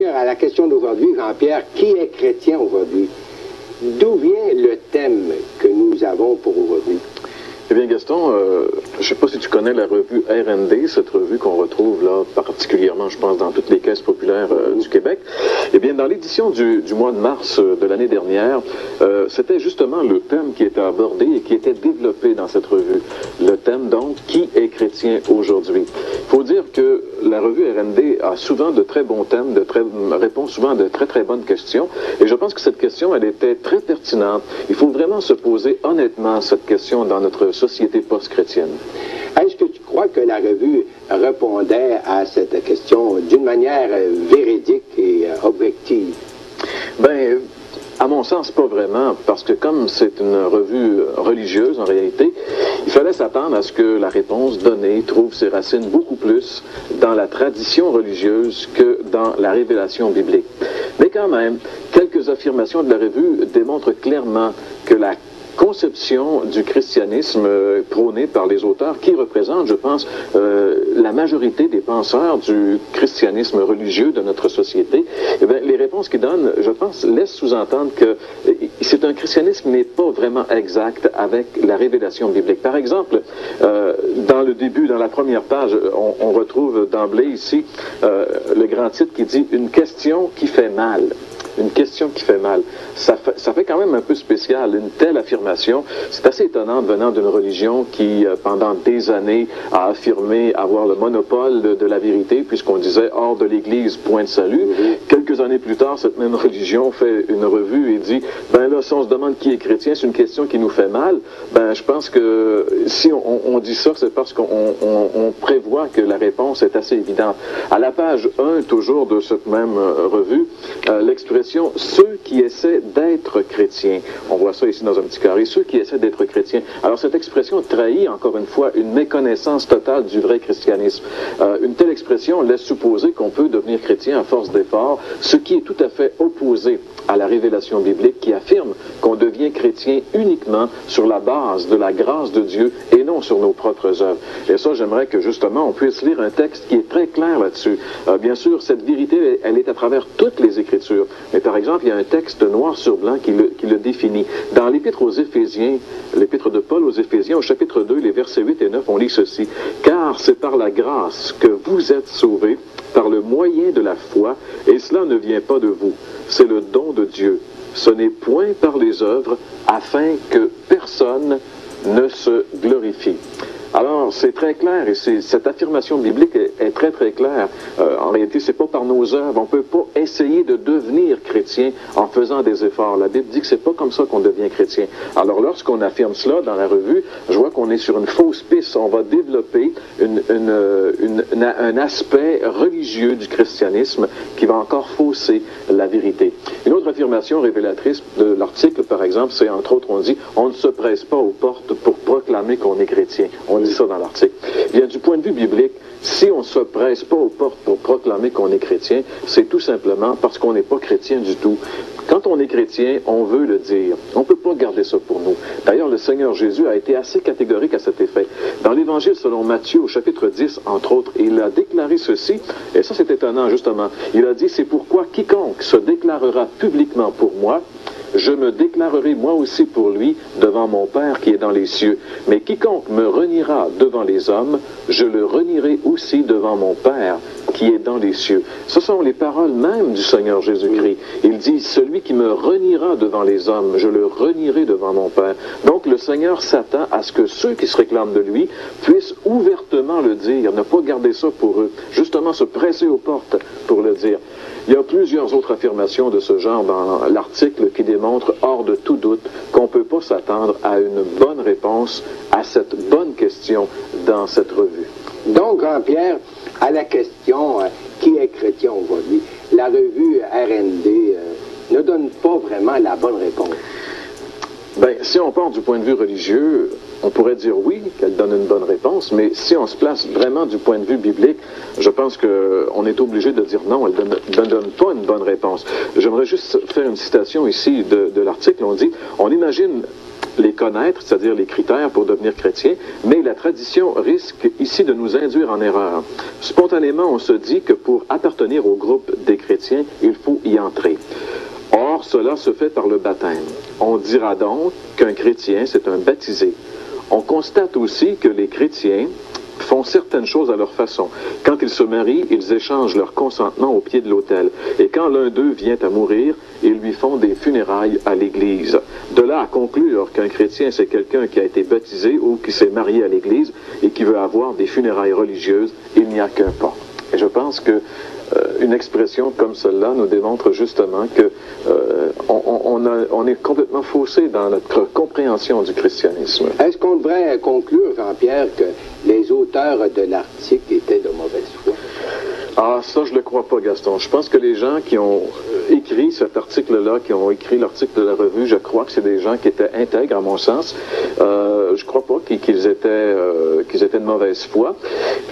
À la question d'aujourd'hui, Jean-Pierre, qui est chrétien aujourd'hui? D'où vient le thème que nous avons pour aujourd'hui? Eh bien, Gaston, je ne sais pas si tu connais la revue R&D, cette revue qu'on retrouve là particulièrement, je pense, dans toutes les caisses populaires du Québec. Eh bien, dans l'édition du mois de mars de l'année dernière, c'était justement le thème qui était abordé et qui était développé dans cette revue. Le thème, donc, qui est chrétien aujourd'hui? Il faut dire que la revue R&D a souvent de très bons thèmes, répond souvent à de très, très bonnes questions. Et je pense que cette question, elle était très pertinente. Il faut vraiment se poser honnêtement cette question dans notre société post-chrétienne. Est-ce que tu crois que la revue répondait à cette question d'une manière véridique et objective? Ben, à mon sens, pas vraiment, parce que comme c'est une revue religieuse, en réalité, il fallait s'attendre à ce que la réponse donnée trouve ses racines beaucoup plus dans la tradition religieuse que dans la révélation biblique. Mais quand même, quelques affirmations de la revue démontrent clairement que la conception du christianisme prônée par les auteurs qui représentent, je pense, la majorité des penseurs du christianisme religieux de notre société, eh bien, les réponses qu'ils donnent, je pense, laissent sous-entendre que c'est un christianisme qui n'est pas vraiment exact avec la révélation biblique. Par exemple, dans le début, dans la première page, on retrouve d'emblée ici le grand titre qui dit « Une question qui fait mal ». Une question qui fait mal. Ça fait quand même un peu spécial, une telle affirmation. C'est assez étonnant venant d'une religion qui, pendant des années, a affirmé avoir le monopole de la vérité, puisqu'on disait hors de l'Église, point de salut. Quelques années plus tard, cette même religion fait une revue et dit, ben là, si on se demande qui est chrétien, c'est une question qui nous fait mal. Ben, je pense que si on dit ça, c'est parce qu'on prévoit que la réponse est assez évidente. À la page 1, toujours de cette même revue, l'expression « ceux qui essaient d'être chrétiens ». On voit ça ici dans un petit carré, « ceux qui essaient d'être chrétiens ». Alors cette expression trahit encore une fois une méconnaissance totale du vrai christianisme. Une telle expression laisse supposer qu'on peut devenir chrétien à force d'effort, ce qui est tout à fait opposé à la révélation biblique qui affirme qu'on devient chrétien uniquement sur la base de la grâce de Dieu et non sur nos propres œuvres. Et ça, j'aimerais que justement on puisse lire un texte qui est très clair là-dessus. Bien sûr, cette vérité, elle est à travers toutes les Écritures. Mais par exemple, il y a un texte noir sur blanc qui le définit. Dans l'Épître aux Éphésiens, l'Épître de Paul aux Éphésiens, au chapitre 2, les versets 8 et 9, on lit ceci. « Car c'est par la grâce que vous êtes sauvés, par le moyen de la foi, et cela ne vient pas de vous. C'est le don de Dieu. Ce n'est point par les œuvres, afin que personne ne se glorifie. » Alors, c'est très clair, et cette affirmation biblique est très, très claire. En réalité, c'est pas par nos œuvres. On peut pas essayer de devenir chrétien en faisant des efforts. La Bible dit que c'est pas comme ça qu'on devient chrétien. Alors, lorsqu'on affirme cela dans la revue, je vois qu'on est sur une fausse piste. On va développer un aspect religieux du christianisme qui va encore fausser la vérité. Une autre affirmation révélatrice de l'article, par exemple, c'est entre autres, on dit « On ne se presse pas aux portes pour proclamer qu'on est chrétien ». On dit ça dans l'article. Bien, du point de vue biblique, si on ne se presse pas aux portes pour proclamer qu'on est chrétien, c'est tout simplement parce qu'on n'est pas chrétien du tout. Quand on est chrétien, on veut le dire. On ne peut pas garder ça pour nous. D'ailleurs, le Seigneur Jésus a été assez catégorique à cet effet. Dans l'Évangile selon Matthieu, au chapitre 10, entre autres, il a déclaré ceci, et ça c'est étonnant justement. Il a dit, c'est pourquoi quiconque se déclarera publiquement pour moi, je me déclarerai moi aussi pour lui devant mon Père qui est dans les cieux. Mais quiconque me reniera devant les hommes, je le renierai aussi devant mon Père qui est dans les cieux. Ce sont les paroles même du Seigneur Jésus-Christ. Il dit, celui qui me reniera devant les hommes, je le renierai devant mon Père. Donc le Seigneur s'attend à ce que ceux qui se réclament de lui puissent ouvertement le dire, ne pas garder ça pour eux, justement se presser aux portes pour le dire. Il y a plusieurs autres affirmations de ce genre dans l'article qui démontrent, hors de tout doute, qu'on ne peut pas s'attendre à une bonne réponse à cette bonne question dans cette revue. Donc, Jean-Pierre, à la question qui est chrétien aujourd'hui, la revue R&D ne donne pas vraiment la bonne réponse. Bien, si on part du point de vue religieux, on pourrait dire oui, qu'elle donne une bonne réponse, mais si on se place vraiment du point de vue biblique, je pense qu'on est obligé de dire non, elle ne donne pas une bonne réponse. J'aimerais juste faire une citation ici de l'article. On dit, on imagine les connaître, c'est-à-dire les critères pour devenir chrétien, mais la tradition risque ici de nous induire en erreur. Spontanément, on se dit que pour appartenir au groupe des chrétiens, il faut y entrer. Or, cela se fait par le baptême. On dira donc qu'un chrétien, c'est un baptisé. On constate aussi que les chrétiens font certaines choses à leur façon. Quand ils se marient, ils échangent leur consentement au pied de l'autel. Et quand l'un d'eux vient à mourir, ils lui font des funérailles à l'église. De là à conclure qu'un chrétien, c'est quelqu'un qui a été baptisé ou qui s'est marié à l'église et qui veut avoir des funérailles religieuses, il n'y a qu'un pas. Et je pense que une expression comme celle-là nous démontre justement que on est complètement faussé dans notre compréhension du christianisme. Est-ce qu'on devrait conclure, Jean-Pierre, que les auteurs de l'article étaient de mauvaise foi? Ah, ça, je le crois pas, Gaston. Je pense que les gens qui ont écrit cet article-là, qui ont écrit l'article de la revue, je crois que c'est des gens qui étaient intègres, à mon sens. Je crois pas qu'ils étaient de mauvaise foi.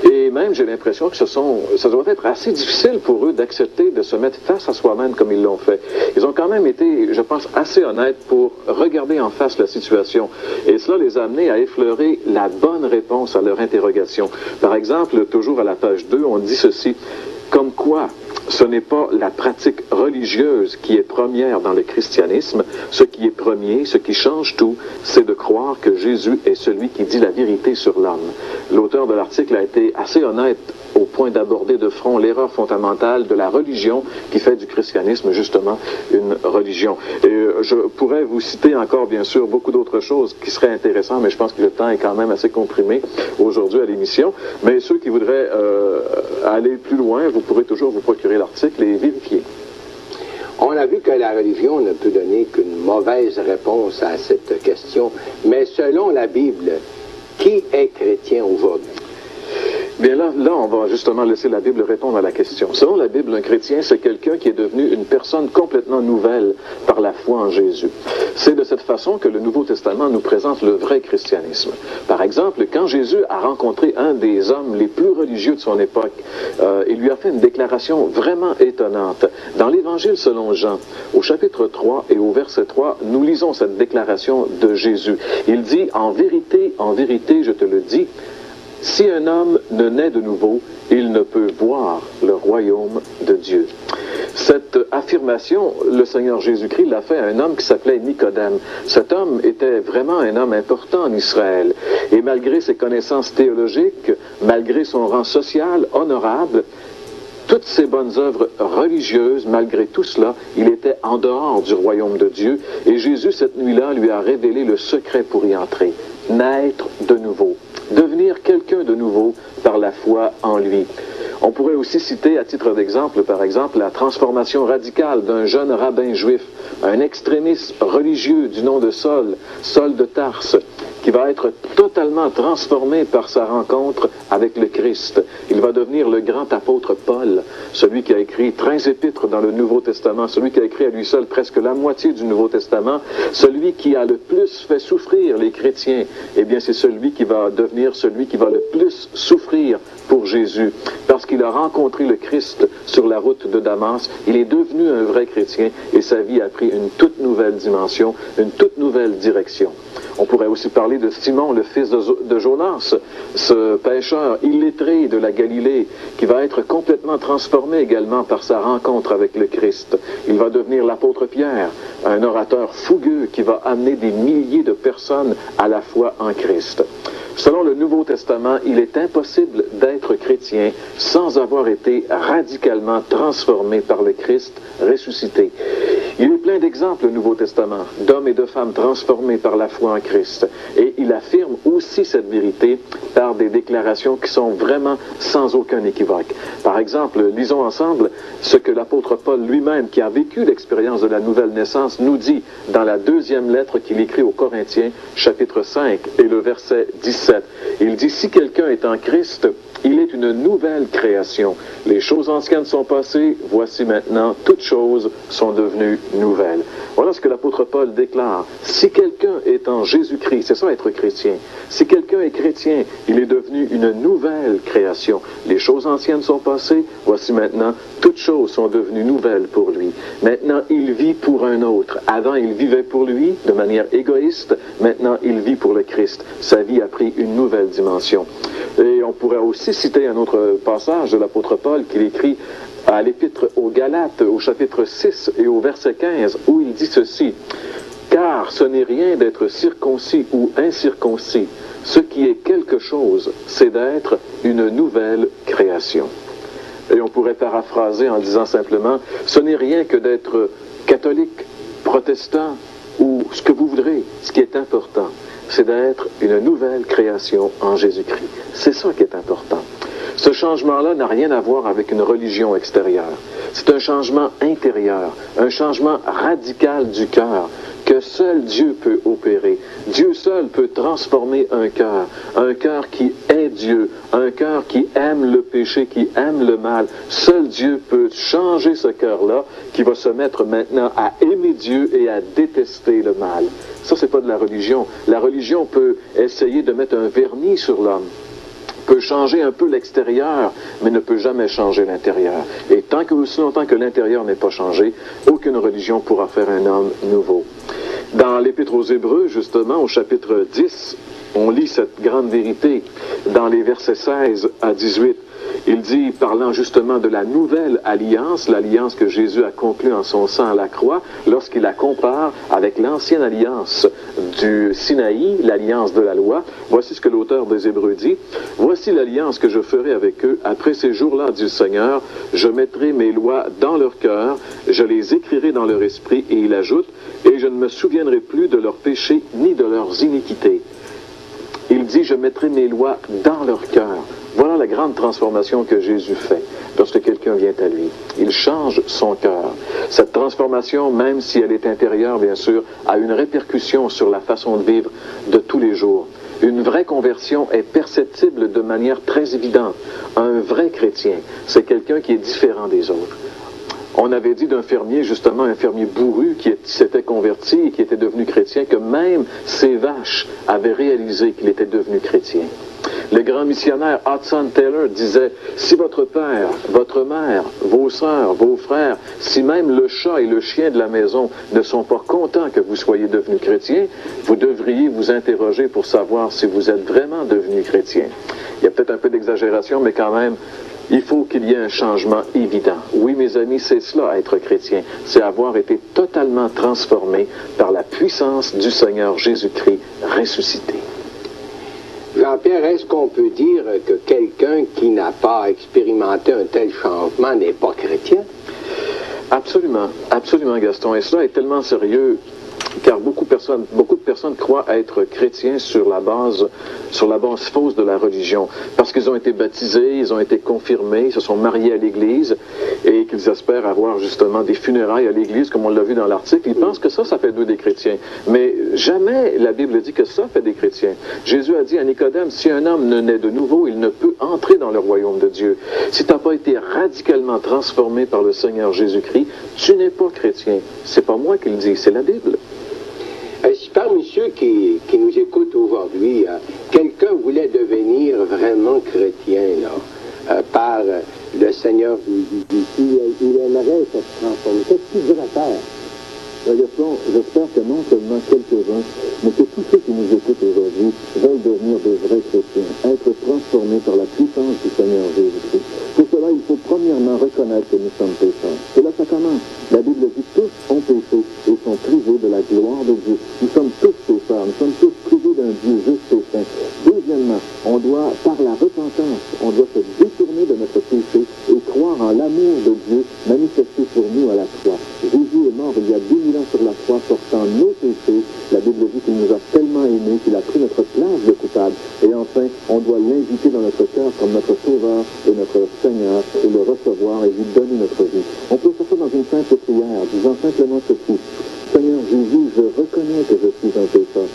Et même, j'ai l'impression que ça doit être assez difficile pour eux d'accepter de se mettre face à soi-même comme ils l'ont fait. Ils ont quand même été, je pense, assez honnêtes pour regarder en face la situation. Et cela les a amenés à effleurer la bonne réponse à leur interrogation. Par exemple, toujours à la page 2, on dit ceci: comme quoi, ce n'est pas la pratique religieuse qui est première dans le christianisme. Ce qui est premier, ce qui change tout, c'est de croire que Jésus est celui qui dit la vérité sur l'homme. L'auteur de l'article a été assez honnête au point d'aborder de front l'erreur fondamentale de la religion qui fait du christianisme justement une religion. Et je pourrais vous citer encore bien sûr beaucoup d'autres choses qui seraient intéressantes, mais je pense que le temps est quand même assez comprimé aujourd'hui à l'émission. Mais ceux qui voudraient aller plus loin, vous pourrez toujours vous procurer l'article et vérifier. On a vu que la religion ne peut donner qu'une mauvaise réponse à cette question, mais selon la Bible, qui est chrétien aujourd'hui? Bien là, on va justement laisser la Bible répondre à la question. Selon la Bible, un chrétien, c'est quelqu'un qui est devenu une personne complètement nouvelle par la foi en Jésus. C'est de cette façon que le Nouveau Testament nous présente le vrai christianisme. Par exemple, quand Jésus a rencontré un des hommes les plus religieux de son époque, il lui a fait une déclaration vraiment étonnante. Dans l'Évangile selon Jean, au chapitre 3 et au verset 3, nous lisons cette déclaration de Jésus. Il dit, en vérité, je te le dis, si un homme ne naît de nouveau, il ne peut voir le royaume de Dieu. Cette affirmation, le Seigneur Jésus-Christ l'a fait à un homme qui s'appelait Nicodème. Cet homme était vraiment un homme important en Israël. Et malgré ses connaissances théologiques, malgré son rang social honorable, toutes ses bonnes œuvres religieuses, malgré tout cela, il était en dehors du royaume de Dieu. Et Jésus, cette nuit-là, lui a révélé le secret pour y entrer. Naître de nouveau. Devenir quelqu'un de nouveau par la foi en lui. On pourrait aussi citer, à titre d'exemple, par exemple, la transformation radicale d'un jeune rabbin juif, un extrémiste religieux du nom de Saul de Tarse, qui va être totalement transformé par sa rencontre avec le Christ. Il va devenir le grand apôtre Paul, celui qui a écrit 13 épîtres dans le Nouveau Testament, celui qui a écrit à lui seul presque la moitié du Nouveau Testament, celui qui a le plus fait souffrir les chrétiens. Eh bien, c'est celui qui va devenir celui qui va le plus souffrir pour Jésus. Parce qu'il a rencontré le Christ sur la route de Damas, il est devenu un vrai chrétien et sa vie a pris une toute nouvelle dimension, une toute nouvelle direction. On pourrait aussi parler de Simon, le fils de Jonas, ce pêcheur illettré de la Galilée, qui va être complètement transformé également par sa rencontre avec le Christ. Il va devenir l'apôtre Pierre, un orateur fougueux qui va amener des milliers de personnes à la foi en Christ. Selon le Nouveau Testament, il est impossible d'être chrétien sans avoir été radicalement transformé par le Christ ressuscité. Il y a plein d'exemples au Nouveau Testament d'hommes et de femmes transformés par la foi en Christ. Et il affirme aussi cette vérité par des déclarations qui sont vraiment sans aucun équivoque. Par exemple, lisons ensemble ce que l'apôtre Paul lui-même, qui a vécu l'expérience de la nouvelle naissance, nous dit dans la deuxième lettre qu'il écrit aux Corinthiens, chapitre 5 et le verset 17. Il dit, si quelqu'un est en Christ, il est une nouvelle création. Les choses anciennes sont passées, voici maintenant, toutes choses sont devenues nouvelles. Voilà ce que l'apôtre Paul déclare. Si quelqu'un est en Jésus-Christ, c'est ça être chrétien. Si quelqu'un est chrétien, il est devenu une nouvelle création. Les choses anciennes sont passées, voici maintenant, toutes choses sont devenues nouvelles pour lui. Maintenant, il vit pour un autre. Avant, il vivait pour lui de manière égoïste. Maintenant, il vit pour le Christ. Sa vie a pris une nouvelle dimension. Et on pourrait aussi citer un autre passage de l'apôtre Paul qu'il écrit à l'épître aux Galates, au chapitre 6 et au verset 15, où il dit ceci: « Car ce n'est rien d'être circoncis ou incirconcis. Ce qui est quelque chose, c'est d'être une nouvelle création. » Et on pourrait paraphraser en disant simplement, ce n'est rien que d'être catholique, protestant ou ce que vous voudrez. Ce qui est important, c'est d'être une nouvelle création en Jésus-Christ. C'est ça qui est important. Ce changement-là n'a rien à voir avec une religion extérieure. C'est un changement intérieur, un changement radical du cœur que seul Dieu peut opérer. Dieu seul peut transformer un cœur qui est Dieu, un cœur qui aime le péché, qui aime le mal. Seul Dieu peut changer ce cœur-là qui va se mettre maintenant à aimer Dieu et à détester le mal. Ça, c'est pas de la religion. La religion peut essayer de mettre un vernis sur l'homme, peut changer un peu l'extérieur, mais ne peut jamais changer l'intérieur. Et aussi longtemps que l'intérieur n'est pas changé, aucune religion pourra faire un homme nouveau. Dans l'Épître aux Hébreux, justement, au chapitre 10, on lit cette grande vérité dans les versets 16 à 18. Il dit, parlant justement de la nouvelle alliance, l'alliance que Jésus a conclue en son sang à la croix, lorsqu'il la compare avec l'ancienne alliance du Sinaï, l'alliance de la loi, voici ce que l'auteur des Hébreux dit: « Voici l'alliance que je ferai avec eux après ces jours-là, dit le Seigneur, je mettrai mes lois dans leur cœur, je les écrirai dans leur esprit, et il ajoute, et je ne me souviendrai plus de leurs péchés ni de leurs iniquités. » Il dit, je mettrai mes lois dans leur cœur. Voilà la grande transformation que Jésus fait lorsque quelqu'un vient à lui. Il change son cœur. Cette transformation, même si elle est intérieure, bien sûr, a une répercussion sur la façon de vivre de tous les jours. Une vraie conversion est perceptible de manière très évidente. Un vrai chrétien, c'est quelqu'un qui est différent des autres. On avait dit d'un fermier, justement, un fermier bourru qui s'était converti et qui était devenu chrétien, que même ses vaches avaient réalisé qu'il était devenu chrétien. Le grand missionnaire Hudson Taylor disait, si votre père, votre mère, vos sœurs, vos frères, si même le chat et le chien de la maison ne sont pas contents que vous soyez devenu chrétien, vous devriez vous interroger pour savoir si vous êtes vraiment devenu chrétien. Il y a peut-être un peu d'exagération, mais quand même, il faut qu'il y ait un changement évident. Oui, mes amis, c'est cela, être chrétien. C'est avoir été totalement transformé par la puissance du Seigneur Jésus-Christ ressuscité. Jean-Pierre, est-ce qu'on peut dire que quelqu'un qui n'a pas expérimenté un tel changement n'est pas chrétien? Absolument, absolument, Gaston. Et cela est tellement sérieux, car beaucoup de personnes croient être chrétiens sur la base fausse de la religion, parce qu'ils ont été baptisés, ils ont été confirmés, ils se sont mariés à l'Église, et qu'ils espèrent avoir justement des funérailles à l'Église, comme on l'a vu dans l'article. Ils pensent que ça fait d'eux des chrétiens. Mais jamais la Bible dit que ça fait des chrétiens. Jésus a dit à Nicodème, si un homme ne naît de nouveau, il ne peut entrer dans le royaume de Dieu. Si tu n'as pas été radicalement transformé par le Seigneur Jésus-Christ, tu n'es pas chrétien. C'est pas moi qui le dis, c'est la Bible. Si parmi ceux qui nous écoutent aujourd'hui, quelqu'un voulait devenir vraiment chrétien par le Seigneur Jésus, il aimerait se transformer, qu'est-ce qu'il devrait faire? J'espère que non seulement quelques-uns, mais que tous ceux qui nous écoutent aujourd'hui veulent devenir de vrais chrétiens, être transformés par la puissance du Seigneur Jésus-Christ. Pour cela, il faut premièrement reconnaître que nous sommes pécheurs. C'est là que ça commence. La Bible dit tous ont péché et sont privés de la gloire de Dieu. Nous sommes tous pécheurs, nous sommes tous privés d'un Dieu juste et saint. Deuxièmement, on doit, par la repentance, on doit se détourner de notre péché et croire en l'amour de Dieu manifesté pour nous à la croix. Jésus est mort il y a 2000 ans sur la croix portant nos péchés. La Bible dit qu'il nous a tellement aimés qu'il a pris notre place de coupable. Et enfin, on doit l'inviter dans notre cœur comme notre Sauveur et notre Seigneur et le recevoir et lui donner notre vie. On peut faire ça dans une simple prière, disant simplement ceci: Seigneur Jésus, je reconnais que je suis un pécheur.